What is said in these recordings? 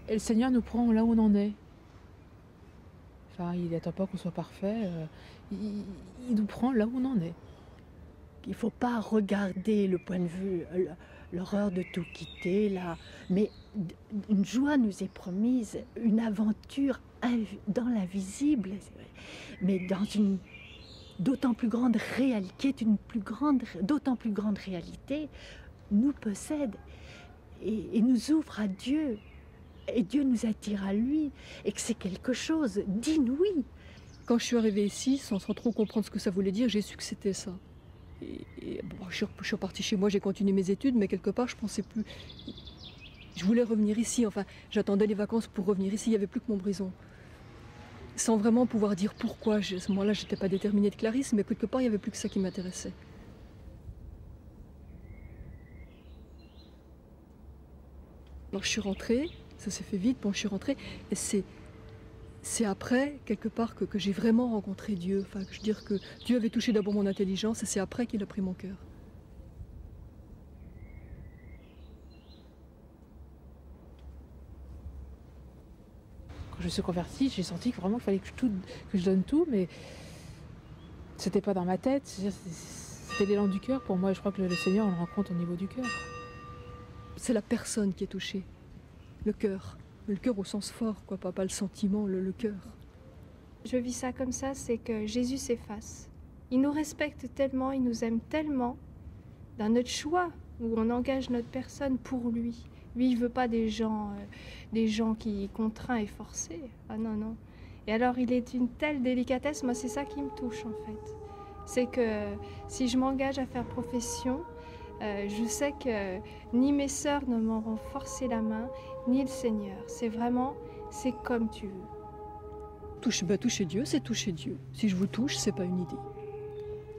Et le Seigneur nous prend là où on en est. Enfin, il n'attend pas qu'on soit parfait, il nous prend là où on en est. Il ne faut pas regarder le point de vue, l'horreur de tout quitter, là. Mais une joie nous est promise, une aventure dans l'invisible, mais dans une d'autant plus grande réalité, qui est d'autant plus grande réalité, nous possède et nous ouvre à Dieu. Et Dieu nous attire à lui, et que c'est quelque chose d'inouï. Quand je suis arrivée ici, sans trop comprendre ce que ça voulait dire, j'ai su que c'était ça. Bon, je suis repartie chez moi, j'ai continué mes études, mais quelque part, je pensais plus. Je voulais revenir ici, enfin, j'attendais les vacances pour revenir ici, il n'y avait plus que Montbrison. Sans vraiment pouvoir dire pourquoi, à ce moment-là, je n'étais pas déterminée de Clarisse, mais quelque part, il n'y avait plus que ça qui m'intéressait. Alors je suis rentrée, ça s'est fait vite, bon, je suis rentrée, et c'est après, quelque part, que j'ai vraiment rencontré Dieu. Enfin, je veux dire que Dieu avait touché d'abord mon intelligence, et c'est après qu'il a pris mon cœur. Quand je me suis convertie, j'ai senti que vraiment il fallait que je donne tout, mais c'était pas dans ma tête, c'était l'élan du cœur. Pour moi, je crois que le Seigneur, on le rencontre au niveau du cœur. C'est la personne qui est touchée, le cœur. Le cœur au sens fort, quoi, pas le sentiment, le cœur. Je vis ça comme ça, c'est que Jésus s'efface. Il nous respecte tellement, il nous aime tellement, dans notre choix, où on engage notre personne pour lui. Lui, il veut pas des gens qui contraints et forcés. Ah non, non. Et alors, il est une telle délicatesse, moi, c'est ça qui me touche, en fait. C'est que si je m'engage à faire profession, je sais que ni mes sœurs ne m'auront forcé la main, ni le Seigneur. C'est vraiment, c'est comme tu veux. Toucher Dieu, c'est toucher Dieu. Si je vous touche, c'est pas une idée.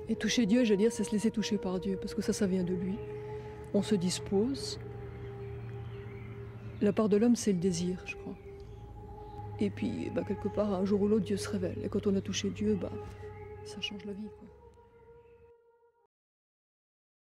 Et toucher Dieu, je veux dire, c'est se laisser toucher par Dieu, parce que ça vient de lui. On se dispose. La part de l'homme, c'est le désir, je crois. Et puis, quelque part, un jour ou l'autre, Dieu se révèle. Et quand on a touché Dieu, ça change la vie, quoi.